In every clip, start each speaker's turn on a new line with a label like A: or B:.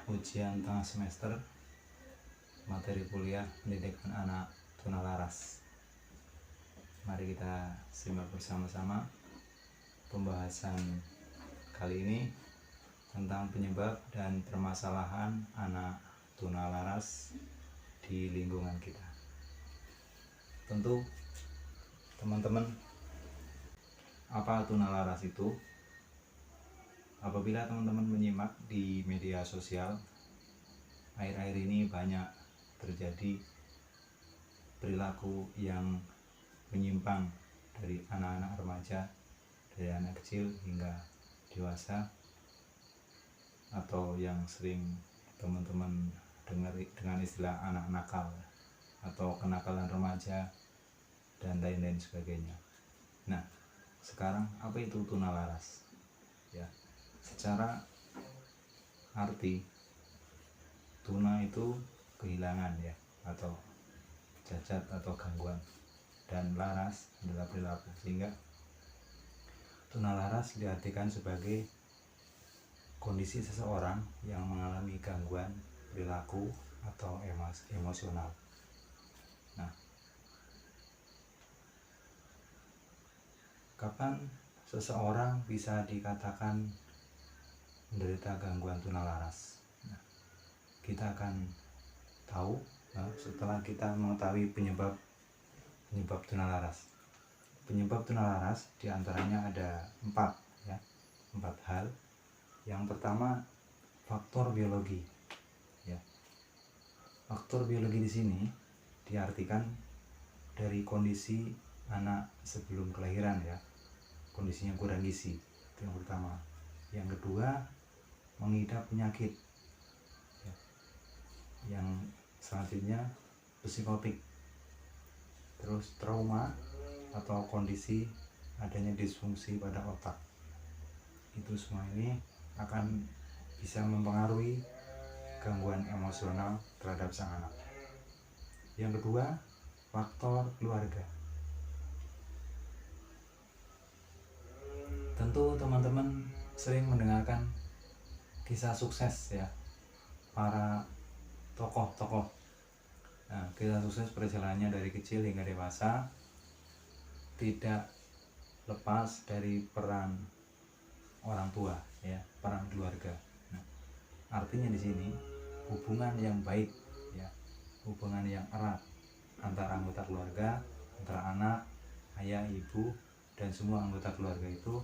A: ujian tengah semester materi kuliah pendidikan anak tunalaras. Mari kita simak bersama-sama pembahasan kali ini tentang penyebab dan permasalahan anak tunalaras di lingkungan kita. Tentu teman-teman, apa tunalaras itu? Apabila teman-teman menyimak di media sosial, akhir-akhir ini banyak terjadi perilaku yang menyimpang dari anak-anak remaja, dari anak kecil hingga dewasa, atau yang sering teman-teman dengar dengan istilah anak nakal atau kenakalan remaja dan lain-lain sebagainya. Nah, sekarang apa itu tunalaras? Ya, secara arti tuna itu kehilangan ya, atau cacat atau gangguan, dan laras adalah perilaku, sehingga tunalaras diartikan sebagai kondisi seseorang yang mengalami gangguan perilaku atau emosional. Nah, kapan seseorang bisa dikatakan menderita gangguan tunalaras? Nah, kita akan tahu setelah kita mengetahui penyebab tunalaras. Penyebab tunalaras diantaranya ada 4 hal. Yang pertama, faktor biologi. Ya, faktor biologi di sini diartikan dari kondisi anak sebelum kelahiran ya, kondisinya kurang gizi, itu yang pertama. Yang kedua, mengidap penyakit ya. Yang selanjutnya psikotik, terus trauma atau kondisi adanya disfungsi pada otak. Itu semua ini akan bisa mempengaruhi gangguan emosional terhadap sang anak. Yang kedua, faktor keluarga. Tentu teman-teman sering mendengarkan kisah sukses ya, para tokoh-tokoh. Nah, kisah sukses perjalanannya dari kecil hingga dewasa tidak lepas dari peran orang tua ya, peran keluarga. Nah, artinya di sini hubungan yang baik ya, hubungan yang erat antara anggota keluarga, antara anak, ayah, ibu, dan semua anggota keluarga itu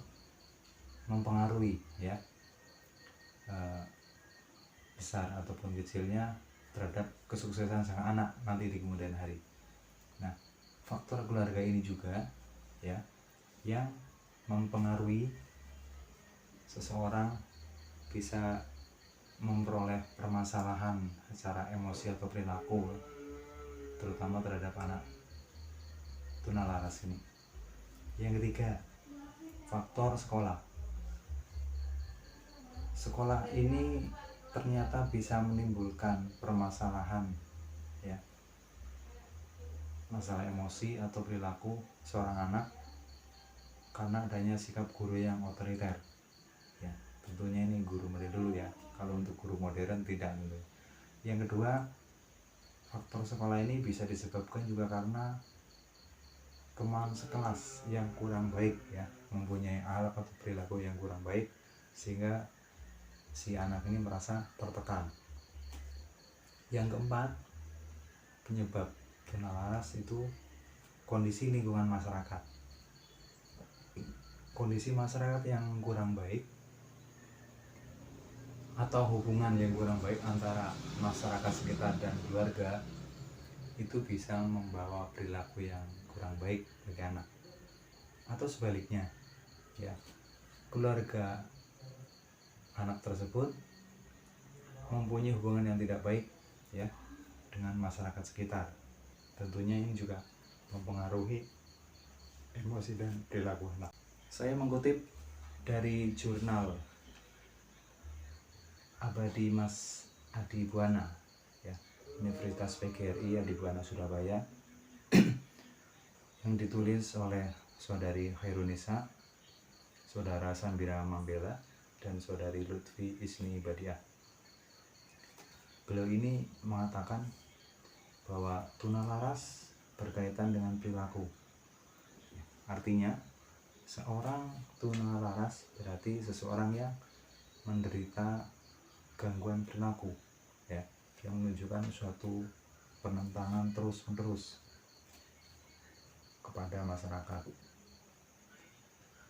A: mempengaruhi ya, besar ataupun kecilnya terhadap kesuksesan sang anak nanti di kemudian hari. Nah, faktor keluarga ini juga ya yang mempengaruhi seseorang bisa memperoleh permasalahan secara emosi atau perilaku, terutama terhadap anak tunalaras ini. Yang ketiga, faktor sekolah. Sekolah ini ternyata bisa menimbulkan permasalahan ya, masalah emosi atau perilaku seorang anak karena adanya sikap guru yang otoriter ya. Tentunya ini guru dulu ya, kalau untuk guru modern tidak gitu. Yang kedua, faktor sekolah ini bisa disebabkan juga karena teman sekelas yang kurang baik ya, mempunyai akhlak atau perilaku yang kurang baik, sehingga si anak ini merasa tertekan. Yang keempat, penyebab tunalaras itu kondisi lingkungan masyarakat. Kondisi masyarakat yang kurang baik atau hubungan yang kurang baik antara masyarakat sekitar dan keluarga itu bisa membawa perilaku yang kurang baik bagi anak. Atau sebaliknya ya, keluarga anak tersebut mempunyai hubungan yang tidak baik ya dengan masyarakat sekitar. Tentunya ini juga mempengaruhi emosi dan perilaku anak. Saya mengutip dari jurnal Abadi Mas Adi Buana ya, Universitas PGRI Adi Buana Surabaya, yang ditulis oleh saudari Khairunisa, saudara Sambira Mambela, dan saudari Lutfi Isni Ibadiah. Beliau ini mengatakan bahwa tunalaras berkaitan dengan perilaku. Artinya seorang tunalaras berarti seseorang yang menderita gangguan perilaku, ya, yang menunjukkan suatu penentangan terus-menerus kepada masyarakat.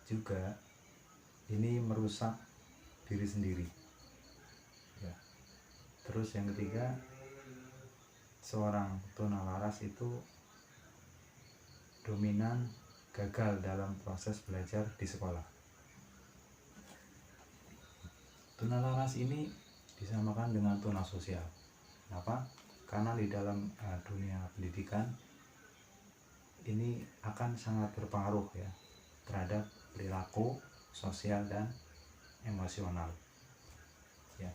A: Juga ini merusak diri sendiri, ya. Terus yang ketiga, seorang tunalaras itu dominan gagal dalam proses belajar di sekolah. Tunalaras ini disamakan dengan tuna sosial. Kenapa? Karena di dalam dunia pendidikan ini akan sangat berpengaruh, ya, terhadap perilaku sosial dan emosional, ya.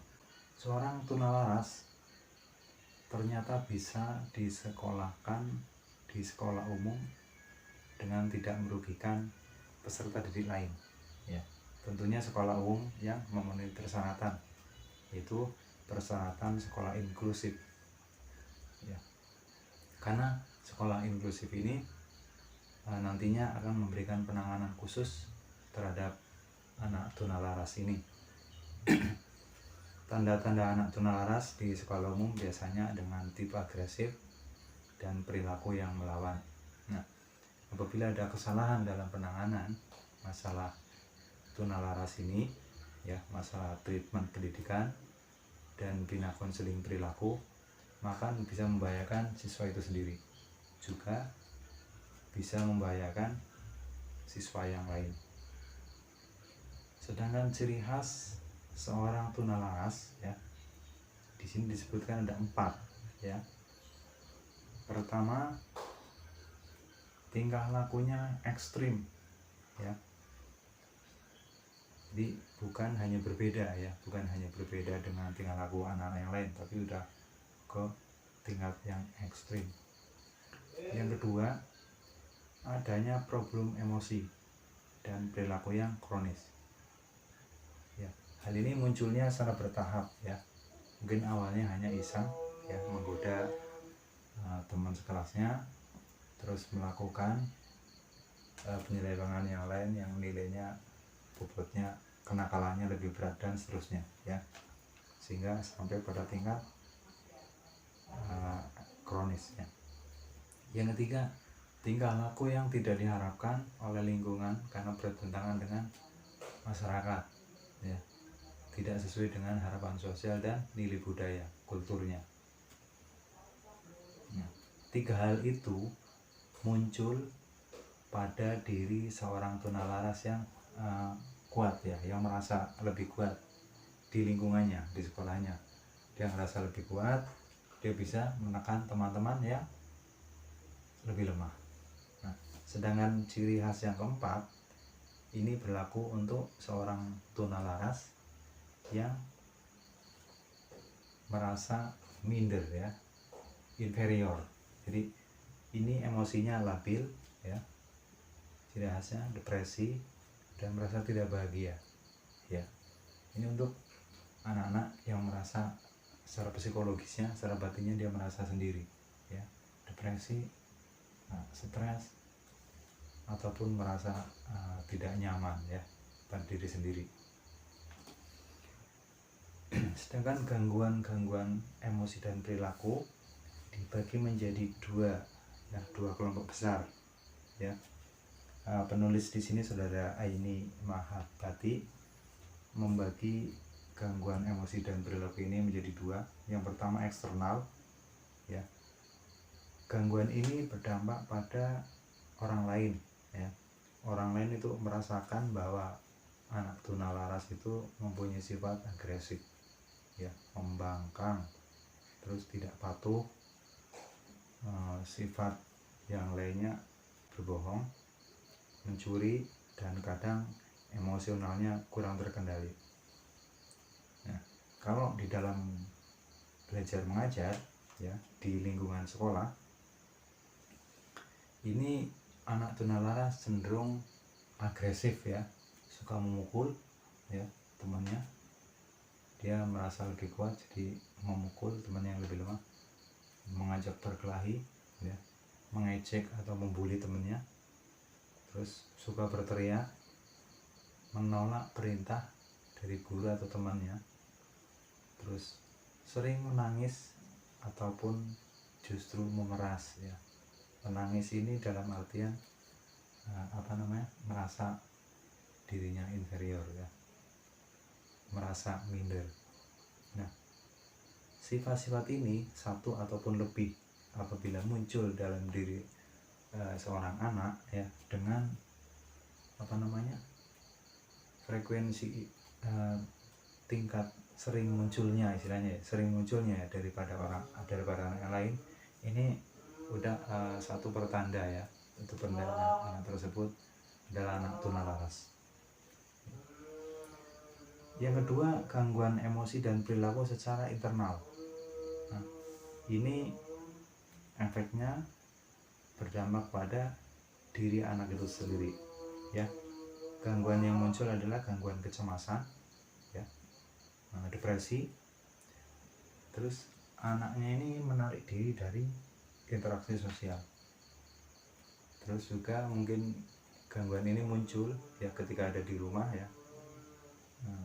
A: Seorang tunalaras ternyata bisa disekolahkan di sekolah umum dengan tidak merugikan peserta didik lain, ya. Tentunya sekolah umum yang memenuhi persyaratan, yaitu persyaratan sekolah inklusif, ya. Karena sekolah inklusif ini nantinya akan memberikan penanganan khusus terhadap anak tunalaras ini. Tanda-tanda anak tunalaras di sekolah umum biasanya dengan tipe agresif dan perilaku yang melawan. Nah, apabila ada kesalahan dalam penanganan masalah tunalaras ini, ya, masalah treatment pendidikan dan bina konseling perilaku, maka bisa membahayakan siswa itu sendiri, juga bisa membahayakan siswa yang lain. Sedangkan ciri khas seorang tunalaras, ya, di sini disebutkan ada 4, ya. Pertama, tingkah lakunya ekstrim, ya. Jadi bukan hanya berbeda dengan tingkah laku anak-anak yang lain, tapi udah ke tingkat yang ekstrim. Yang kedua, adanya problem emosi dan perilaku yang kronis. Hal ini munculnya secara bertahap, ya. Mungkin awalnya hanya iseng, ya, menggoda teman sekelasnya, terus melakukan penyelewengan yang lain yang nilainya bobotnya kenakalannya lebih berat dan seterusnya, ya, sehingga sampai pada tingkat kronis, ya. Yang ketiga, tingkah laku yang tidak diharapkan oleh lingkungan karena bertentangan dengan masyarakat, ya, tidak sesuai dengan harapan sosial dan nilai budaya kulturnya. Nah, 3 hal itu muncul pada diri seorang tunalaras yang kuat, ya, yang merasa lebih kuat di lingkungannya, di sekolahnya. Dia merasa lebih kuat, dia bisa menekan teman-teman yang lebih lemah. Nah, sedangkan ciri khas yang keempat ini berlaku untuk seorang tunalaras yang merasa minder, ya, inferior. Jadi ini emosinya labil, ya, ciri khasnya depresi dan merasa tidak bahagia, ya. Ini untuk anak-anak yang merasa secara psikologisnya, secara batinnya dia merasa sendiri, ya, depresi, stres, ataupun merasa tidak nyaman, ya, pada diri sendiri. Sedangkan gangguan-gangguan emosi dan perilaku dibagi menjadi dua kelompok besar, ya. Penulis di sini Saudara Aini Mahabati membagi gangguan emosi dan perilaku ini menjadi 2. Yang pertama eksternal, ya. Gangguan ini berdampak pada orang lain, ya. Orang lain itu merasakan bahwa anak tunalaras itu mempunyai sifat agresif, ya, membangkang, terus tidak patuh, sifat yang lainnya berbohong, mencuri, dan kadang emosionalnya kurang terkendali. Nah, kalau di dalam belajar mengajar, ya, di lingkungan sekolah, ini anak tunalaras cenderung agresif, ya, suka memukul, ya, temannya, dia merasa lebih kuat, jadi memukul teman yang lebih lemah, mengajak berkelahi ya, mengejek atau membuli temannya, terus suka berteriak, menolak perintah dari guru atau temannya, terus sering menangis ataupun justru memeras ya. Menangis ini dalam artian merasa dirinya inferior ya, merasa minder. Nah, sifat-sifat ini satu ataupun lebih apabila muncul dalam diri seorang anak ya, dengan frekuensi tingkat sering munculnya istilahnya ya, sering munculnya ya, daripada anak yang lain, ini udah satu pertanda ya, itu pertanda anak tersebut adalah anak tunalaras. Yang kedua, gangguan emosi dan perilaku secara internal. Nah, ini efeknya berdampak pada diri anak itu sendiri ya. Gangguan yang muncul adalah gangguan kecemasan ya, depresi. Terus anaknya ini menarik diri dari interaksi sosial. Terus juga mungkin gangguan ini muncul ya ketika ada di rumah ya.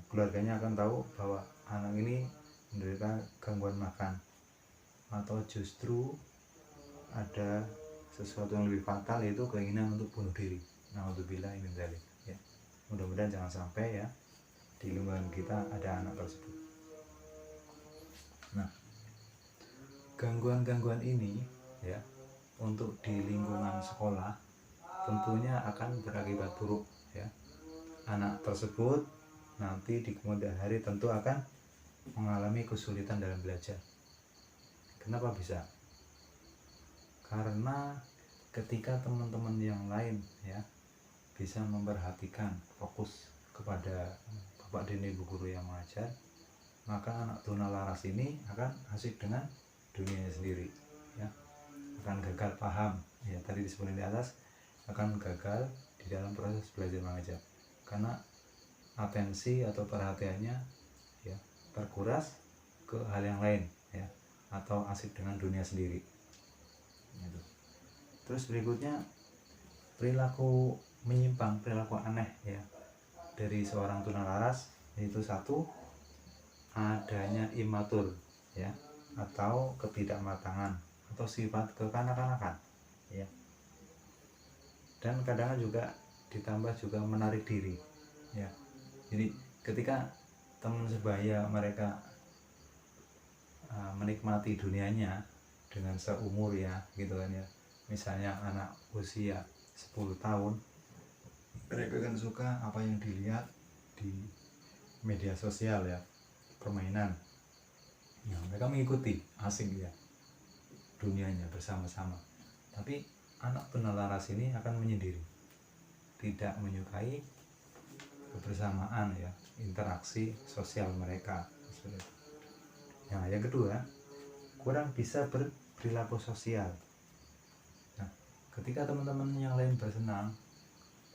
A: Keluarganya akan tahu bahwa anak ini menderita gangguan makan, atau justru ada sesuatu yang lebih fatal, yaitu keinginan untuk bunuh diri. Naudzubillah min dzalik ya. Mudah-mudahan jangan sampai ya di lingkungan kita ada anak tersebut. Nah, gangguan-gangguan ini ya untuk di lingkungan sekolah tentunya akan berakibat buruk ya. Anak tersebut nanti di kemudian hari tentu akan mengalami kesulitan dalam belajar. Kenapa bisa? Karena ketika teman-teman yang lain ya bisa memperhatikan, fokus kepada bapak dan ibu guru yang mengajar, maka anak tunalaras ini akan asik dengan dunianya sendiri ya, akan gagal paham ya, tadi disebutkan di atas, akan gagal di dalam proses belajar mengajar karena atensi atau perhatiannya ya terkuras ke hal yang lain ya, atau asik dengan dunia sendiri gitu. Terus berikutnya, perilaku menyimpang, perilaku aneh ya dari seorang tunalaras, yaitu satu, adanya imatur ya, atau ketidakmatangan atau sifat kekanak-kanakan ya. Dan kadang juga ditambah juga menarik diri ya. Jadi ketika teman sebaya mereka menikmati dunianya dengan seumur ya gitu kan ya, misalnya anak usia 10 tahun, mereka kan suka apa yang dilihat di media sosial ya, permainan ya, mereka mengikuti, asik ya dunianya bersama-sama. Tapi anak tunalaras ini akan menyendiri, tidak menyukai kebersamaan ya, interaksi sosial mereka. Nah, yang kedua, kurang bisa berperilaku sosial. Nah, ketika teman-teman yang lain bersenang,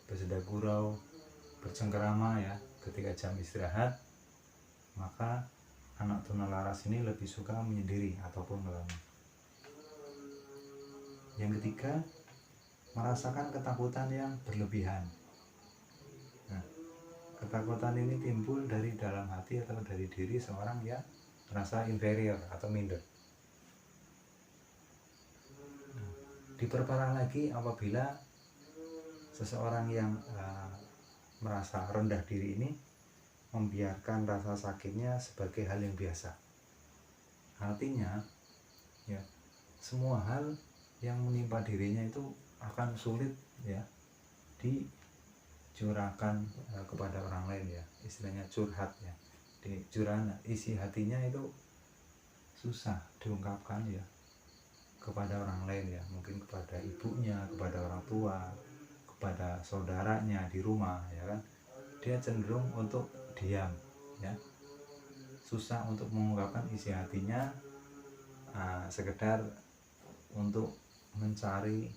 A: bersenda gurau, bercengkerama ya ketika jam istirahat, maka anak tunalaras ini lebih suka menyendiri ataupun melamun. Yang ketiga, merasakan ketakutan yang berlebihan. Nah, ketakutan ini timbul dari dalam hati atau dari diri seorang yang merasa inferior atau minder. Nah, diperparah lagi apabila seseorang yang merasa rendah diri ini membiarkan rasa sakitnya sebagai hal yang biasa. Artinya ya, semua hal yang menimpa dirinya itu akan sulit ya dicurahkan kepada orang lain ya, istilahnya curhat ya. Di curahan isi hatinya itu susah diungkapkan ya kepada orang lain ya, mungkin kepada ibunya, kepada orang tua, kepada saudaranya di rumah ya kan. Dia cenderung untuk diam ya, susah untuk mengungkapkan isi hatinya, sekedar untuk mencari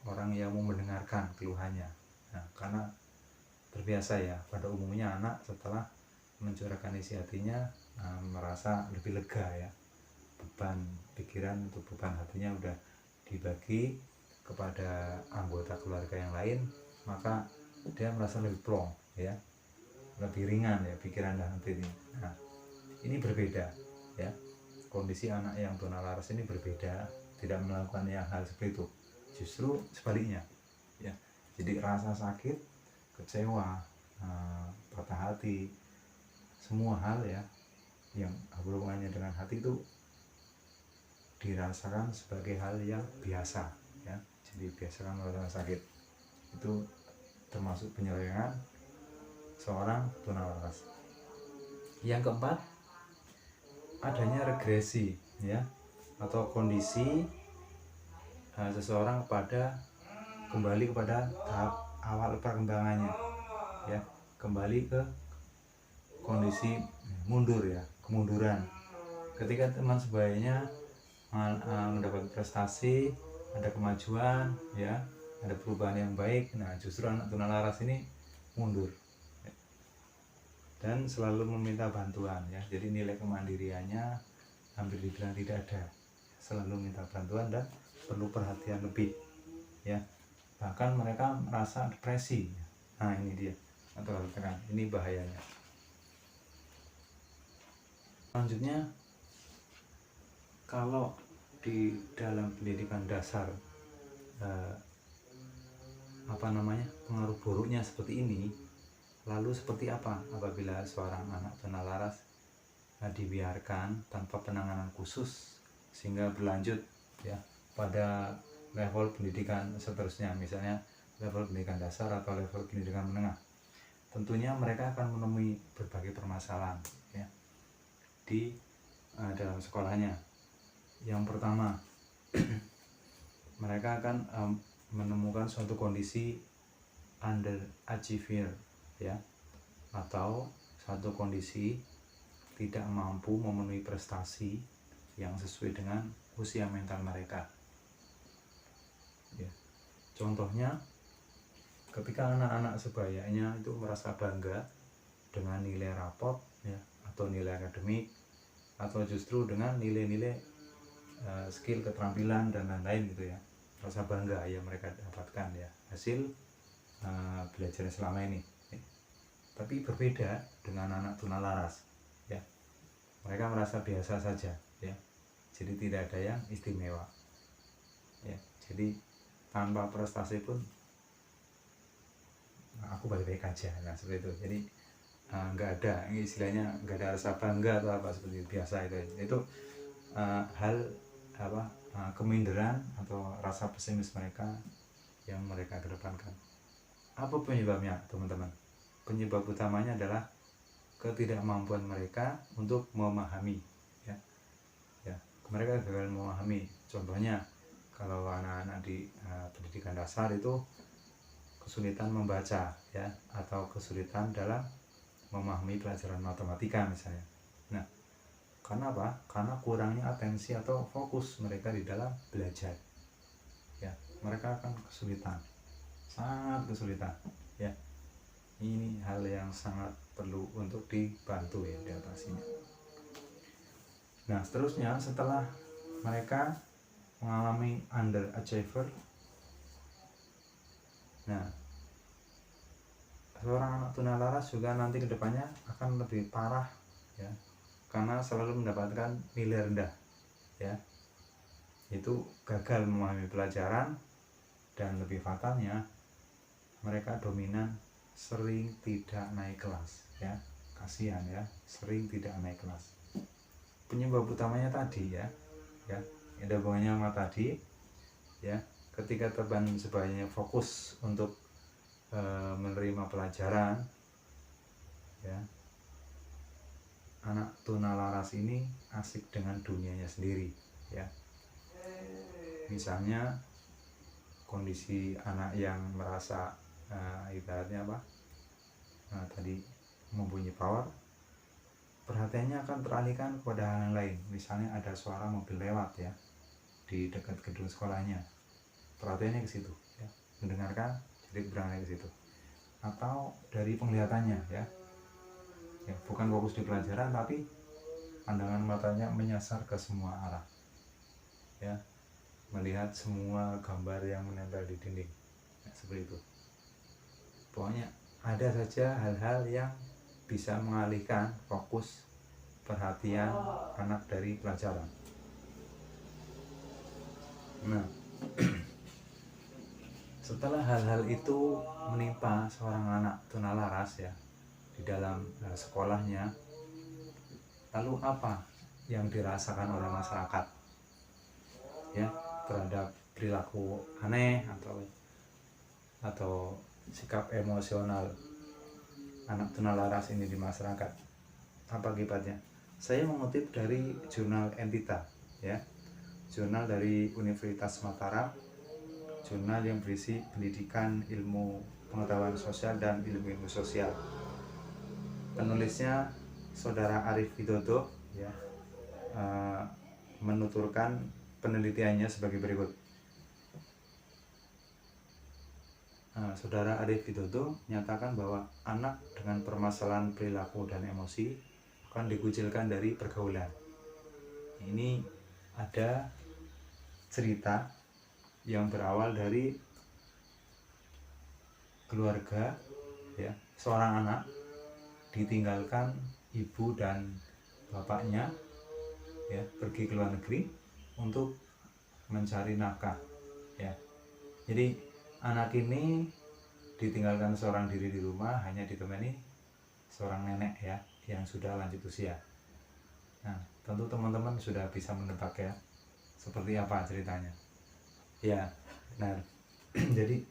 A: orang yang mau mendengarkan keluhannya. Nah, karena terbiasa ya, pada umumnya anak setelah mencurahkan isi hatinya merasa lebih lega ya, beban pikiran untuk beban hatinya udah dibagi kepada anggota keluarga yang lain, maka dia merasa lebih plong ya, lebih ringan ya pikiran dan hati ini. Nah, ini berbeda ya, kondisi anak yang tunalaras ini berbeda, tidak melakukan yang hal seperti itu, justru sebaliknya ya. Jadi rasa sakit, kecewa, patah hati, semua hal ya yang hubungannya dengan hati itu dirasakan sebagai hal yang biasa ya. Jadi biasakan merasakan sakit itu termasuk penyelewengan seorang tunalaras. Yang keempat, adanya regresi ya, atau kondisi seseorang kembali kepada tahap awal perkembangannya ya, kembali ke kondisi mundur ya, kemunduran. Ketika teman sebayanya mendapat prestasi, ada kemajuan ya, ada perubahan yang baik, nah justru anak tunalaras ini mundur dan selalu meminta bantuan ya. Jadi nilai kemandiriannya hampir dibilang tidak ada, selalu minta bantuan dan perlu perhatian lebih ya. Bahkan mereka merasa depresi. Nah ini dia, atau ini bahayanya. Selanjutnya, kalau di dalam pendidikan dasar pengaruh buruknya seperti ini, lalu seperti apa apabila seorang anak tunalaras dibiarkan tanpa penanganan khusus sehingga berlanjut ya pada level pendidikan seterusnya, misalnya level pendidikan dasar atau level pendidikan menengah. Tentunya mereka akan menemui berbagai permasalahan ya di dalam sekolahnya. Yang pertama, mereka akan menemukan suatu kondisi underachiever ya, atau satu kondisi tidak mampu memenuhi prestasi yang sesuai dengan usia mental mereka ya. Contohnya, ketika anak-anak sebayanya itu merasa bangga dengan nilai rapot ya, atau nilai akademik, atau justru dengan nilai-nilai skill, keterampilan dan lain-lain gitu ya, rasa bangga yang mereka dapatkan ya hasil belajar selama ini ya. Tapi berbeda dengan anak tunalaras ya, mereka merasa biasa saja ya, jadi tidak ada yang istimewa ya. Jadi tanpa prestasi pun aku baik-baik aja, nah seperti itu. Jadi nggak ada istilahnya, nggak ada rasa bangga atau apa seperti biasa itu hal keminderan atau rasa pesimis mereka yang mereka kedepankan. Apa penyebabnya teman-teman? Penyebab utamanya adalah ketidakmampuan mereka untuk memahami ya. Mereka gagal memahami. Contohnya, kalau anak-anak di pendidikan dasar itu kesulitan membaca ya, atau kesulitan dalam memahami pelajaran matematika misalnya. Nah, karena apa? Karena kurangnya atensi atau fokus mereka di dalam belajar ya, mereka akan kesulitan, sangat kesulitan ya. Ini hal yang sangat perlu untuk dibantu ya, diatasinya. Nah seterusnya, setelah mereka mengalami underachiever, nah seorang anak tunalaras juga nanti kedepannya akan lebih parah ya, karena selalu mendapatkan nilai rendah ya, itu gagal memahami pelajaran, dan lebih fatalnya mereka dominan, sering tidak naik kelas ya. Kasihan ya, sering tidak naik kelas. Penyebab utamanya tadi ya, ada hubungannya sama tadi ya. Ketika teman sebayanya fokus untuk menerima pelajaran ya, anak tunalaras ini asik dengan dunianya sendiri ya. Misalnya kondisi anak yang merasa ibaratnya tadi mempunyai power, perhatiannya akan teralihkan kepada hal yang lain. Misalnya ada suara mobil lewat ya di dekat gedung sekolahnya, perhatiannya ke situ ya, mendengarkan, jadi berangkat ke situ. Atau dari penglihatannya ya, bukan fokus di pelajaran tapi pandangan matanya menyasar ke semua arah, ya, melihat semua gambar yang menempel di dinding, ya, seperti itu. Pokoknya ada saja hal-hal yang bisa mengalihkan fokus perhatian anak dari pelajaran. Nah, setelah hal-hal itu menimpa seorang anak tunalaras ya di dalam sekolahnya, lalu apa yang dirasakan oleh masyarakat ya terhadap perilaku aneh atau sikap emosional anak tunalaras ini di masyarakat? Apa akibatnya? Saya mengutip dari jurnal Entita ya, jurnal dari Universitas Mataram, jurnal yang berisi pendidikan ilmu pengetahuan sosial dan ilmu sosial. Penulisnya Saudara Arif Widodo ya, menuturkan penelitiannya sebagai berikut. Saudara Arif Widodo menyatakan bahwa anak dengan permasalahan perilaku dan emosi akan dikucilkan dari pergaulan. Ini ada cerita yang berawal dari keluarga ya, seorang anak ditinggalkan ibu dan bapaknya ya pergi ke luar negeri untuk mencari nafkah ya. Jadi anak ini ditinggalkan seorang diri di rumah, hanya ditemani seorang nenek ya yang sudah lanjut usia. Nah, tentu teman-teman sudah bisa menebak ya seperti apa ceritanya. Ya, benar. Jadi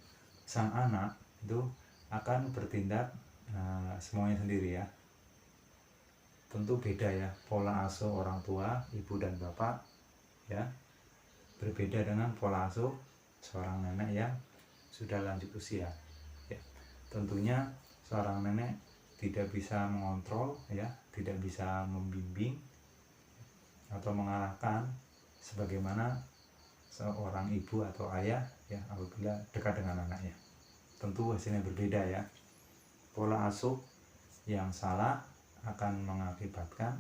A: sang anak itu akan bertindak semuanya sendiri ya. Tentu beda ya pola asuh orang tua, ibu dan bapak ya. Berbeda dengan pola asuh seorang nenek yang sudah lanjut usia. Ya. Tentunya seorang nenek tidak bisa mengontrol ya, tidak bisa membimbing atau mengarahkan sebagaimana seorang ibu atau ayah ya apabila dekat dengan anaknya. Tentu hasilnya berbeda ya. Pola asuh yang salah akan mengakibatkan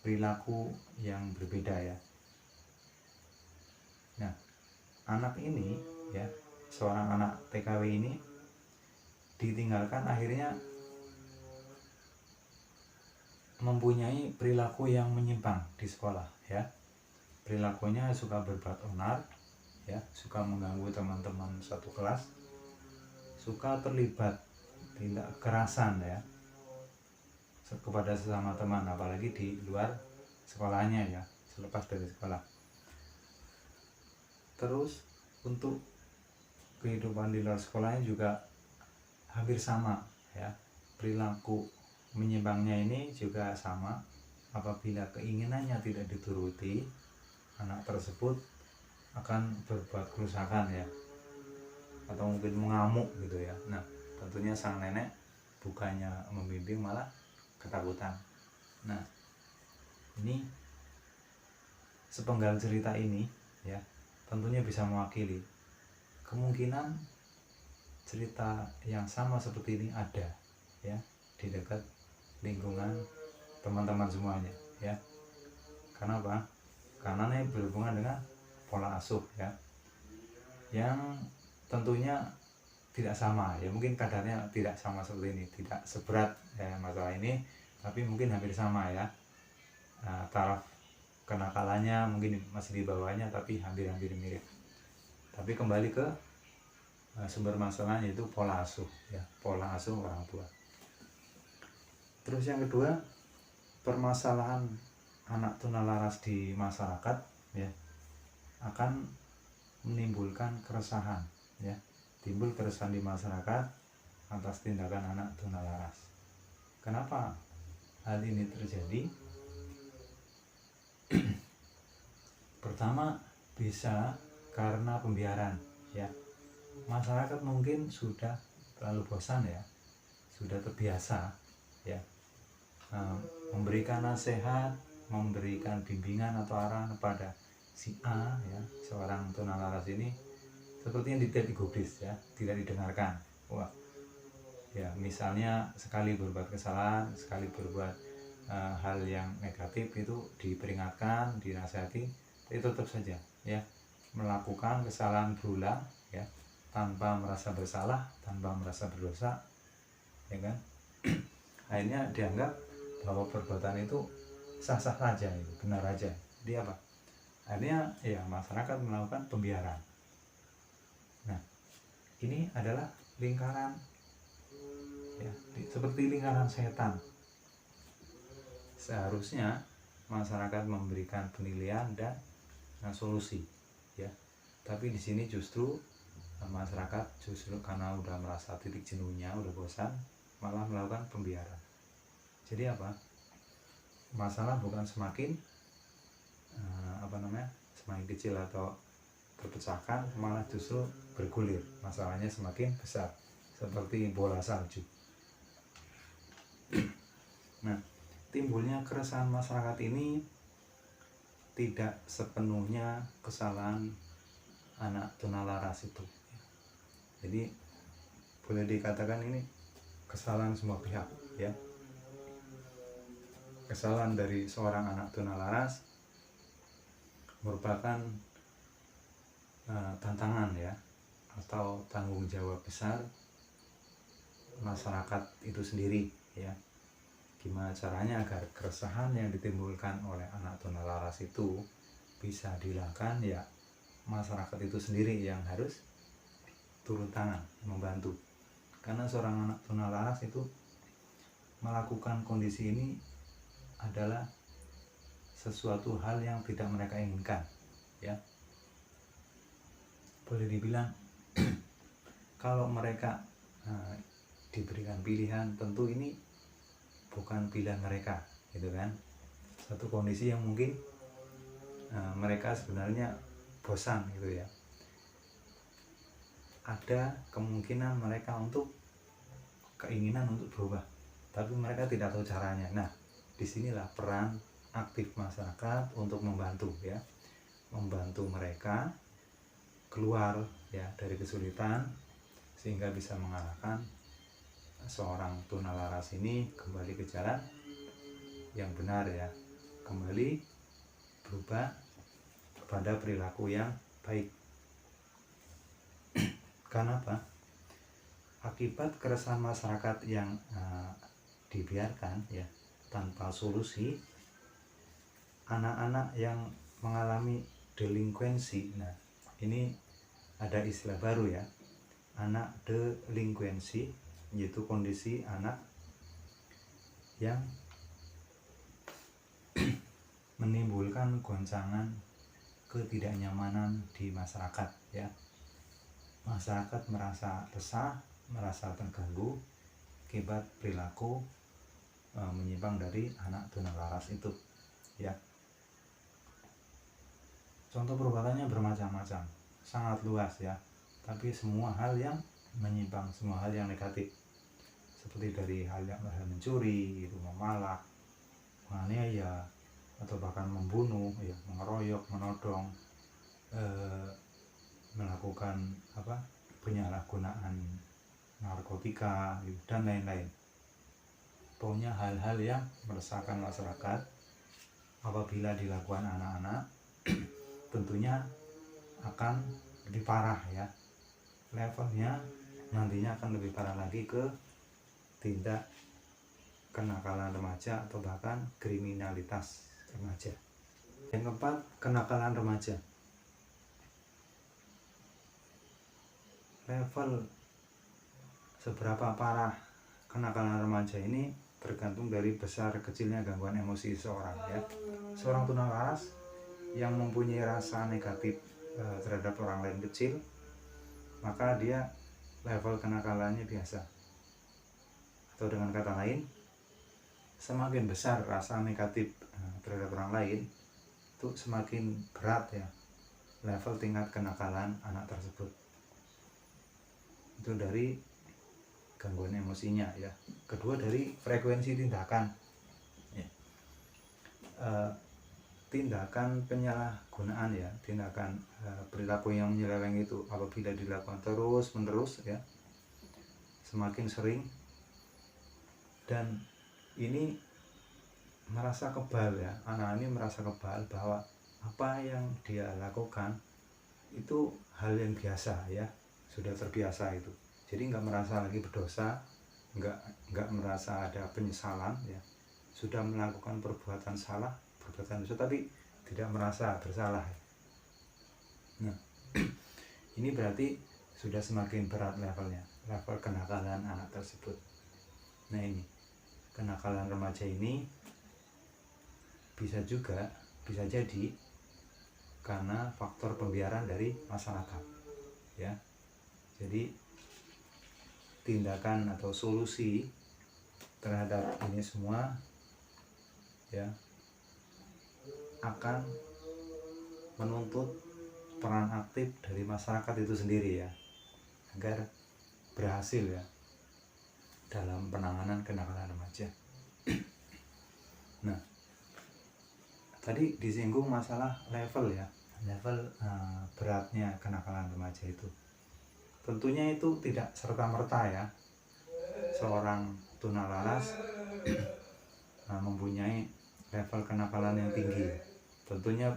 A: perilaku yang berbeda ya. Nah, anak ini ya, seorang anak TKW ini ditinggalkan akhirnya mempunyai perilaku yang menyimpang di sekolah ya. Perilakunya suka berbuat onar ya, suka mengganggu teman-teman satu kelas, suka terlibat tindak kekerasan ya kepada sesama teman, apalagi di luar sekolahnya ya, selepas dari sekolah. Terus untuk kehidupan di luar sekolahnya juga hampir sama ya, perilaku menyimpangnya ini juga sama. Apabila keinginannya tidak dituruti, anak tersebut akan berbuat kerusakan ya, atau mungkin mengamuk gitu ya. Nah, tentunya sang nenek bukannya membimbing malah ketakutan. Nah, ini sepenggal cerita ini ya tentunya bisa mewakili kemungkinan cerita yang sama seperti ini ada ya di dekat lingkungan teman-teman semuanya ya. Kenapa? Karena ini berhubungan dengan pola asuh ya, yang tentunya tidak sama ya, mungkin kadarnya tidak sama seperti ini, tidak seberat ya masalah ini, tapi mungkin hampir sama ya. Taraf kenakalannya mungkin masih di bawahnya, tapi hampir-hampir mirip. Tapi kembali ke sumber masalahnya, yaitu pola asuh ya, pola asuh orang tua. Terus yang kedua, permasalahan anak tunalaras di masyarakat ya akan menimbulkan keresahan ya, timbul keresahan di masyarakat atas tindakan anak tunalaras. Kenapa hal ini terjadi? Pertama, bisa karena pembiaran ya. Masyarakat mungkin sudah terlalu bosan ya, sudah terbiasa ya, memberikan nasihat, memberikan bimbingan atau arahan kepada si A ya, seorang tunalaras ini sepertinya tidak digubris ya, tidak didengarkan. Wah ya, misalnya sekali berbuat kesalahan, sekali berbuat hal yang negatif itu diperingatkan, dinasihati, tapi tetap saja ya melakukan kesalahan berulang ya, tanpa merasa bersalah, tanpa merasa berdosa, ya kan. Akhirnya dianggap bahwa perbuatan itu sah-sah saja, itu benar aja. Jadi apa? Akhirnya ya masyarakat melakukan pembiaran. Nah, ini adalah lingkaran ya, seperti lingkaran setan. Seharusnya masyarakat memberikan penilaian dan solusi ya, tapi di sini justru masyarakat justru karena udah merasa titik jenuhnya, udah bosan, malah melakukan pembiaran. Jadi apa, masalah bukan semakin semakin kecil atau terpecahkan, malah justru bergulir, masalahnya semakin besar seperti bola salju. Nah, timbulnya keresahan masyarakat ini tidak sepenuhnya kesalahan anak tunalaras itu. Jadi boleh dikatakan ini kesalahan semua pihak ya. Kesalahan dari seorang anak tunalaras merupakan tantangan ya, atau tanggung jawab besar masyarakat itu sendiri ya. Gimana caranya agar keresahan yang ditimbulkan oleh anak tunalaras itu bisa dihilangkan, ya masyarakat itu sendiri yang harus turun tangan membantu. Karena seorang anak tunalaras itu melakukan kondisi ini adalah sesuatu hal yang tidak mereka inginkan ya. Boleh dibilang kalau mereka diberikan pilihan, tentu ini bukan pilihan mereka gitu kan. Satu kondisi yang mungkin mereka sebenarnya bosan gitu ya. Ada kemungkinan mereka untuk keinginan untuk berubah, tapi mereka tidak tahu caranya. Nah, disinilah peran aktif masyarakat untuk membantu ya, membantu mereka keluar ya dari kesulitan, sehingga bisa mengarahkan seorang tunalaras ini kembali ke jalan yang benar ya, kembali berubah kepada perilaku yang baik. Karena apa? Akibat keresahan masyarakat yang dibiarkan ya tanpa solusi, anak-anak yang mengalami delinkuensi. Nah, ini ada istilah baru ya, anak delinkuensi, yaitu kondisi anak yang menimbulkan goncangan ketidaknyamanan di masyarakat ya. Masyarakat merasa resah, merasa terganggu akibat perilaku menyimpang dari anak tunalaras itu ya. Contoh perbuatannya bermacam-macam, sangat luas ya, tapi semua hal yang menyimpang, semua hal yang negatif, seperti dari hal yang mencuri, itu memalak, menganiaya, atau bahkan membunuh ya, mengeroyok, menodong, melakukan penyalahgunaan narkotika dan lain-lain. Pokoknya hal-hal yang meresahkan masyarakat apabila dilakukan anak-anak tentunya akan lebih parah ya, levelnya nantinya akan lebih parah lagi ke tindak kenakalan remaja atau bahkan kriminalitas remaja. Yang keempat, kenakalan remaja. Level seberapa parah kenakalan remaja ini tergantung dari besar kecilnya gangguan emosi seseorang ya. Seorang tunalaras yang mempunyai rasa negatif terhadap orang lain kecil, maka dia level kenakalannya biasa. Atau dengan kata lain, semakin besar rasa negatif terhadap orang lain, itu semakin berat ya level tingkat kenakalan anak tersebut. Itu dari gangguan emosinya ya. Kedua, dari frekuensi tindakan ya. Tindakan penyalahgunaan ya, tindakan perilaku yang menyeleweng itu apabila dilakukan terus menerus ya, semakin sering, dan ini merasa kebal ya, anak ini merasa kebal bahwa apa yang dia lakukan itu hal yang biasa ya, sudah terbiasa itu. Jadi nggak merasa lagi berdosa, nggak merasa ada penyesalan ya, sudah melakukan perbuatan salah, perbuatan dosa, tapi tidak merasa bersalah. Nah, ini berarti sudah semakin berat levelnya, level kenakalan anak tersebut. Nah, ini kenakalan remaja ini bisa jadi karena faktor pembiaran dari masyarakat ya. Jadi tindakan atau solusi terhadap ini semua ya akan menuntut peran aktif dari masyarakat itu sendiri ya, agar berhasil ya dalam penanganan kenakalan remaja. Nah, tadi disinggung masalah level ya, level beratnya kenakalan remaja itu. Tentunya itu tidak serta-merta ya seorang tunalaras mempunyai level kenakalan yang tinggi. Tentunya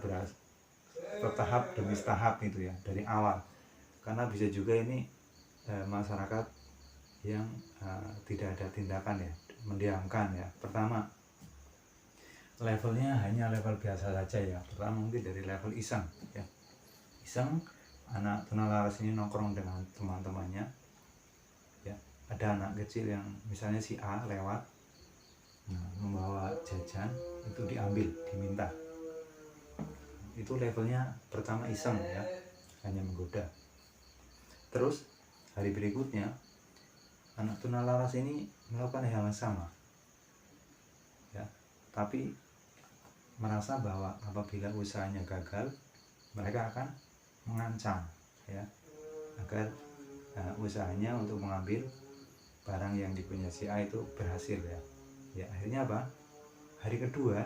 A: bertahap demi tahap itu ya, dari awal. Karena bisa juga ini masyarakat yang tidak ada tindakan ya, mendiamkan ya. Pertama, levelnya hanya level biasa saja ya. Pertama mungkin dari level iseng ya, iseng anak tunalaras ini nongkrong dengan teman-temannya ya. Ada anak kecil yang misalnya si A lewat membawa jajan, itu diambil, diminta. Itu levelnya pertama iseng ya, hanya menggoda. Terus hari berikutnya anak tunalaras ini melakukan hal yang sama ya, tapi merasa bahwa apabila usahanya gagal, mereka akan mengancam ya, agar usahanya untuk mengambil barang yang dipunya si A itu berhasil ya. Ya, akhirnya apa? Hari kedua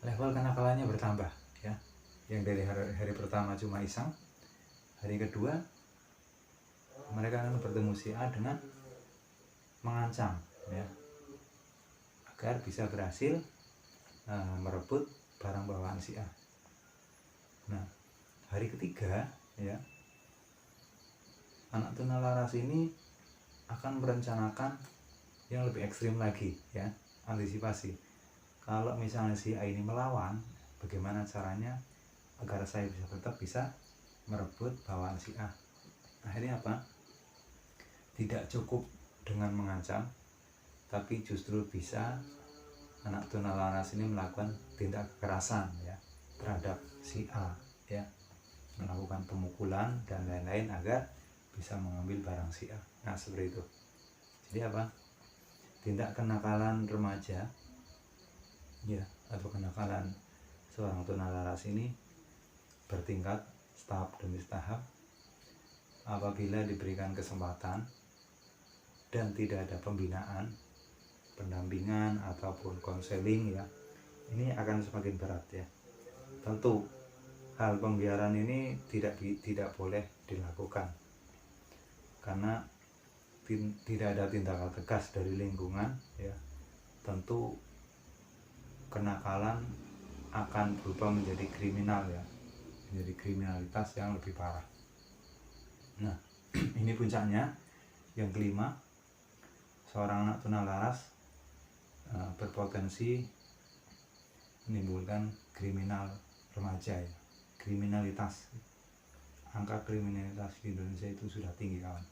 A: level kenakalannya bertambah ya. Yang dari hari pertama cuma iseng, hari kedua mereka akan bertemu si A dengan mengancam ya, agar bisa berhasil merebut barang bawaan si A. Nah, hari ketiga ya, anak tunalaras ini akan merencanakan yang lebih ekstrim lagi ya, antisipasi. Kalau misalnya si A ini melawan, bagaimana caranya agar saya tetap bisa merebut bawaan si A. Akhirnya apa? Tidak cukup dengan mengancam, tapi justru bisa anak tunalaras ini melakukan tindak kekerasan ya terhadap si A ya, melakukan pemukulan dan lain-lain agar bisa mengambil barang si A. Nah, seperti itu. Jadi apa? Tindak kenakalan remaja ya, atau kenakalan seorang tunalaras ini bertingkat, tahap demi tahap. Apabila diberikan kesempatan dan tidak ada pembinaan, pendampingan ataupun konseling ya, ini akan semakin berat ya. Tentu hal pembiaran ini tidak boleh dilakukan, karena tidak ada tindakan tegas dari lingkungan ya. Tentu kenakalan akan berubah menjadi kriminal ya, menjadi kriminalitas yang lebih parah. Nah, ini puncaknya. Yang kelima, seorang anak tunalaras berpotensi menimbulkan kriminal remaja ya, kriminalitas. Angka kriminalitas di Indonesia itu sudah tinggi kawan.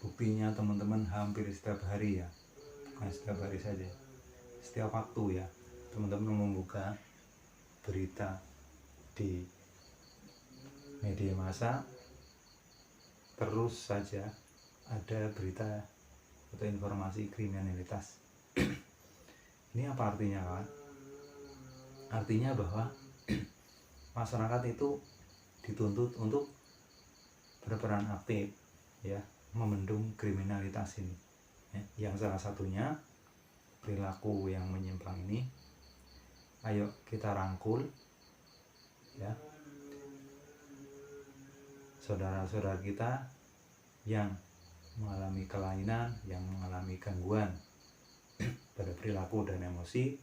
A: Buktinya teman-teman hampir setiap hari ya, bukan setiap hari saja, setiap waktu ya, teman-teman membuka berita di media massa, terus saja ada berita atau informasi kriminalitas. Ini apa artinya kawan? Artinya bahwa masyarakat itu dituntut untuk berperan aktif ya, membendung kriminalitas ini ya. Yang salah satunya perilaku yang menyimpang ini, ayo kita rangkul ya saudara-saudara kita yang mengalami kelainan, yang mengalami gangguan pada perilaku dan emosi,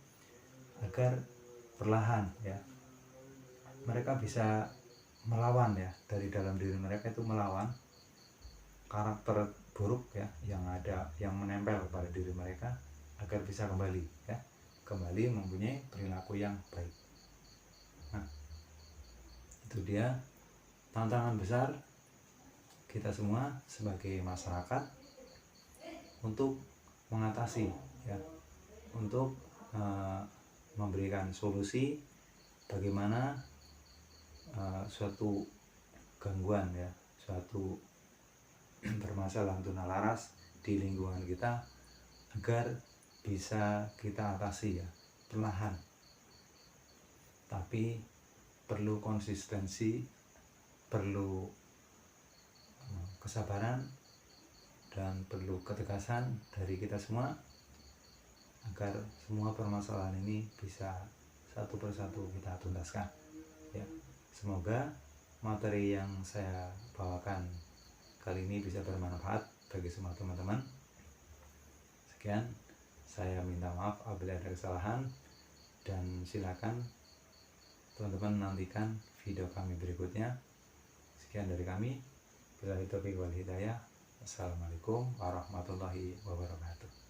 A: agar perlahan ya mereka bisa melawan ya, dari dalam diri mereka itu melawan karakter buruk ya yang ada, yang menempel pada diri mereka, agar bisa kembali ya, kembali mempunyai perilaku yang baik. Nah, itu dia tantangan besar kita semua sebagai masyarakat untuk mengatasi ya, untuk memberikan solusi bagaimana suatu gangguan ya, suatu permasalahan tunalaras di lingkungan kita agar bisa kita atasi ya, perlahan, tapi perlu konsistensi, perlu kesabaran, dan perlu ketegasan dari kita semua agar semua permasalahan ini bisa satu persatu kita tuntaskan ya. Semoga materi yang saya bawakan kali ini bisa bermanfaat bagi semua teman-teman. Sekian, saya minta maaf apabila ada kesalahan, dan silakan teman-teman nantikan video kami berikutnya. Sekian dari kami. Billahi taufiq wal hidayah. Assalamualaikum warahmatullahi wabarakatuh.